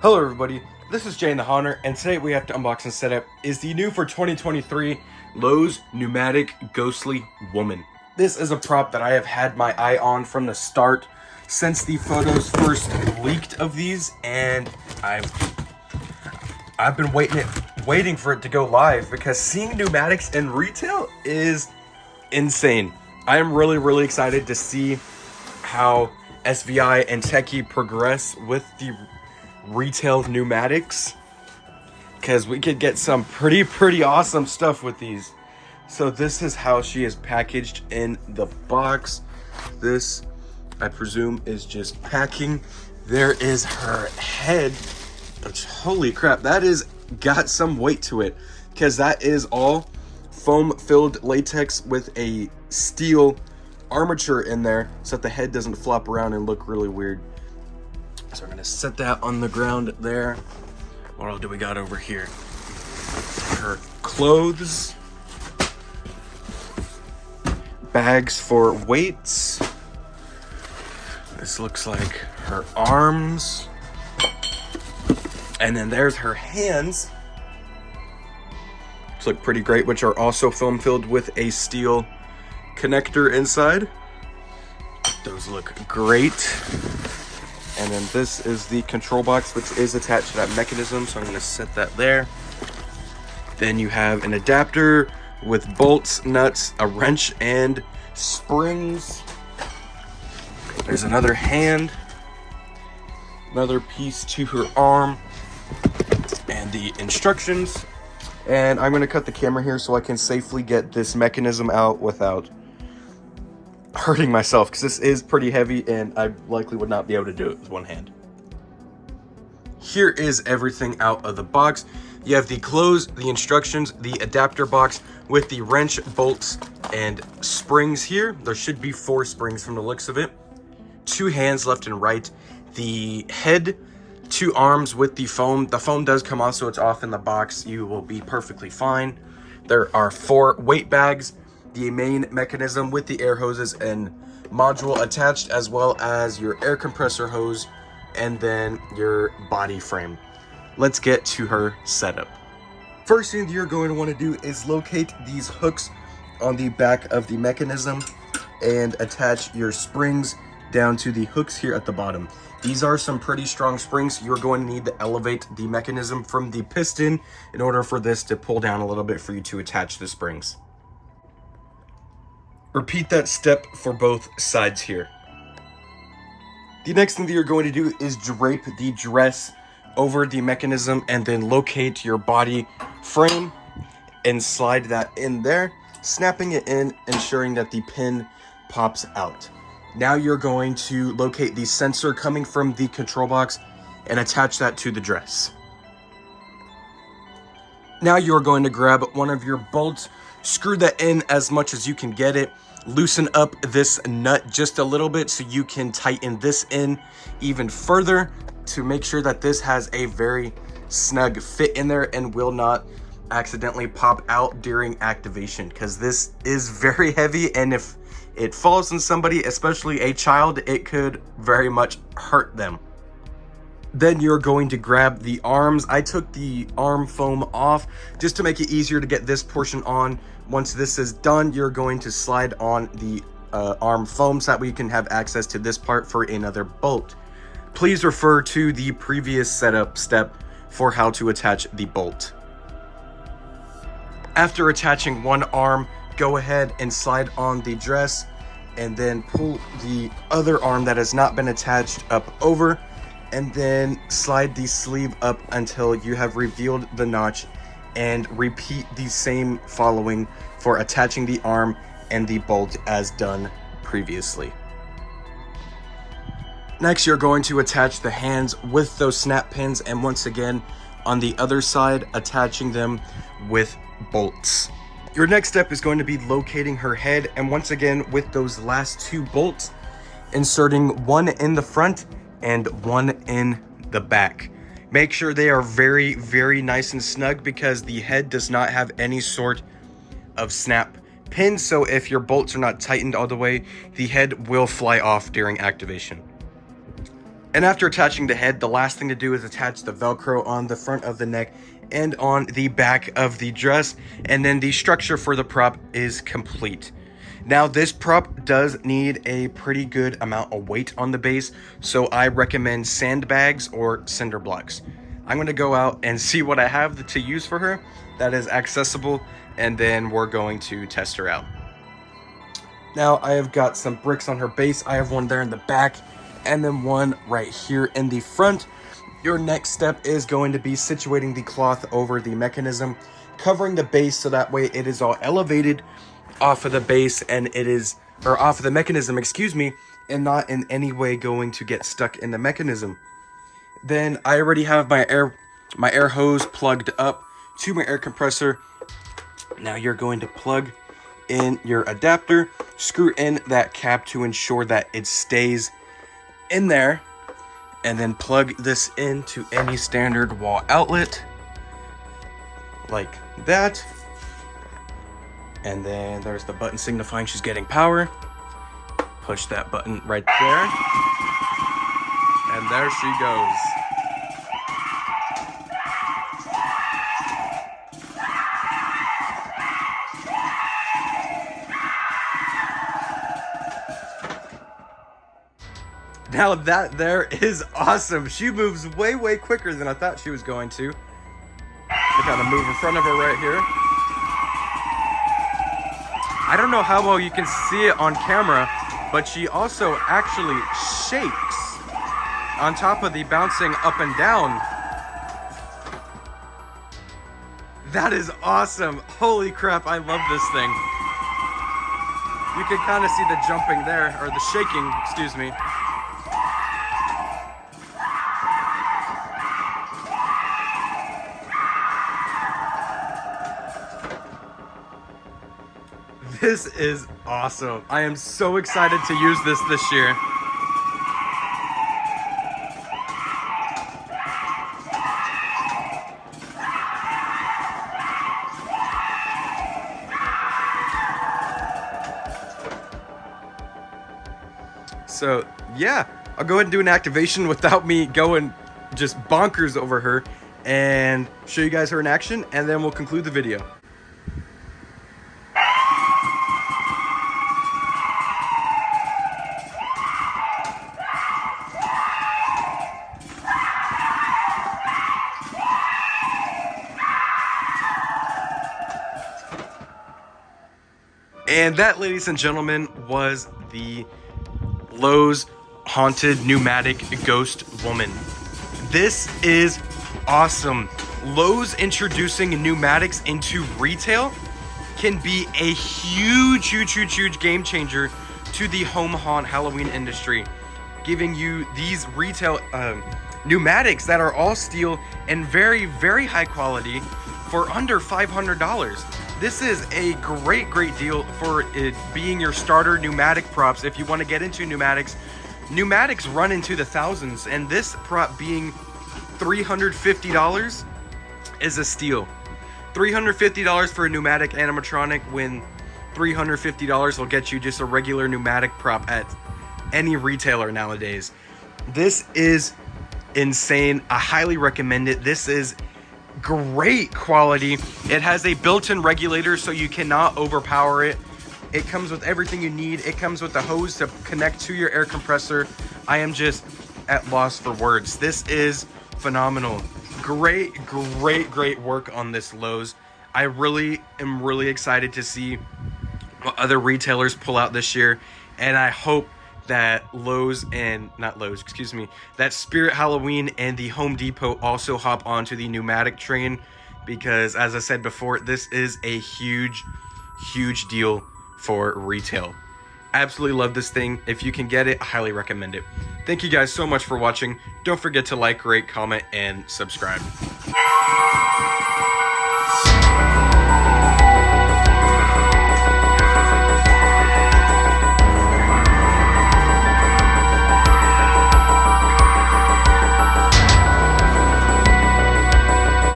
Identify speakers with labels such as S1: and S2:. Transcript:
S1: Hello everybody, this is Jay the Haunter, and today we have to unbox and set up is the new for 2023 Lowe's Pneumatic Ghostly Woman. This is a prop that I have had my eye on from the start since the photos first leaked of these, and I've been waiting for it to go live because seeing pneumatics in retail is insane. I am really excited to see how SVI and Techie progress with the retail pneumatics, because we could get some pretty awesome stuff with these. So this is how she is packaged in the box. This, I presume, is just packing. There is her head, which, holy crap, that is got some weight to it, because that is all foam filled latex with a steel armature in there so that the head doesn't flop around and look really weird. So we're gonna set that on the ground there. What all do we got over here? Her clothes, bags for weights. This looks like her arms. And then there's her hands, which look pretty great, which are also foam filled with a steel connector inside. Those look great. And then this is the control box, which is attached to that mechanism, so I'm going to set that there. Then you have an adapter with bolts, nuts, a wrench, and springs. There's another hand, another piece to her arm, and the instructions. And I'm going to cut the camera here so I can safely get this mechanism out without hurting myself, because this is pretty heavy and I likely would not be able to do it with one hand. Here is everything out of the box. You have the clothes, the instructions, the adapter box with the wrench, bolts, and springs here. There should be 4 springs from the looks of it. 2 hands left and right. The head, 2 arms with the foam. The foam does come off, so it's off in the box. You will be perfectly fine. There are 4 weight bags, the main mechanism with the air hoses and module attached, as well as your air compressor hose, and then your body frame. Let's get to her setup. First thing that you're going to want to do is locate these hooks on the back of the mechanism and attach your springs down to the hooks here at the bottom. These are some pretty strong springs. You're going to need to elevate the mechanism from the piston in order for this to pull down a little bit for you to attach the springs. Repeat that step for both sides here. The next thing that you're going to do is drape the dress over the mechanism and then locate your body frame and slide that in there, snapping it in, ensuring that the pin pops out. Now you're going to locate the sensor coming from the control box and attach that to the dress. Now you're going to grab one of your bolts, screw that in as much as you can get it, loosen up this nut just a little bit so you can tighten this in even further to make sure that this has a very snug fit in there and will not accidentally pop out during activation, because this is very heavy, and if it falls on somebody, especially a child, it could very much hurt them. Then you're going to grab the arms. I took the arm foam off just to make it easier to get this portion on. Once this is done, you're going to slide on the arm foam so that we can have access to this part for another bolt. Please refer to the previous setup step for how to attach the bolt. After attaching one arm, go ahead and slide on the dress and then pull the other arm that has not been attached up over, and then slide the sleeve up until you have revealed the notch, and repeat the same following for attaching the arm and the bolt as done previously. Next, you're going to attach the hands with those snap pins, and once again on the other side, attaching them with bolts. Your next step is going to be locating her head, and once again with those last 2 bolts, inserting one in the front and one in the back. Make sure they are very nice and snug, because the head does not have any sort of snap pins, so if your bolts are not tightened all the way, the head will fly off during activation. And after attaching the head, the last thing to do is attach the Velcro on the front of the neck and on the back of the dress, and then the structure for the prop is complete. Now this prop does need a pretty good amount of weight on the base, so I recommend sandbags or cinder blocks. I'm going to go out and see what I have to use for her that is accessible, and then we're going to test her out. Now I have got some bricks on her base. I have one there in the back and then one right here in the front. Your next step is going to be situating the cloth over the mechanism, covering the base so that way it is all elevated off of the base and it is, or off of the mechanism, excuse me, and not in any way going to get stuck in the mechanism. Then I already have my air hose plugged up to my air compressor. Now you're going to plug in your adapter, screw in that cap to ensure that it stays in there, and then plug this into any standard wall outlet like that. And then there's the button signifying she's getting power. Push that button right there. And there she goes. Now that there is awesome. She moves way, way quicker than I thought she was going to. To kind of move in front of her right here. I don't know how well you can see it on camera, but she also actually shakes on top of the bouncing up and down. That is awesome. Holy crap, I love this thing. You can kind of see the jumping there, or the shaking, excuse me. This is awesome. I am so excited to use this year. So yeah, I'll go ahead and do an activation without me going just bonkers over her and show you guys her in action, and then we'll conclude the video. And that, ladies and gentlemen, was the Lowe's Haunted Pneumatic Ghost Woman. This is awesome. Lowe's introducing pneumatics into retail can be a huge game changer to the home haunt Halloween industry, giving you these retail pneumatics that are all steel and very high quality for under $500. This is a great deal for it being your starter pneumatic props. If you want to get into pneumatics run into the thousands, and this prop being $350 is a steal. $350 for a pneumatic animatronic, when $350 will get you just a regular pneumatic prop at any retailer nowadays. This is insane. I highly recommend it. This is great quality. It has a built-in regulator so you cannot overpower it. It comes with everything you need. It comes with the hose to connect to your air compressor. I am just at loss for words. This is phenomenal. Great work on this, Lowe's. I am really excited to see what other retailers pull out this year, and I hope that that Spirit Halloween and the Home Depot also hop onto the pneumatic train, because as I said before, this is a huge deal for retail. Absolutely love this thing. If you can get it, I highly recommend it. Thank you guys so much for watching. Don't forget to like, rate, comment, and subscribe.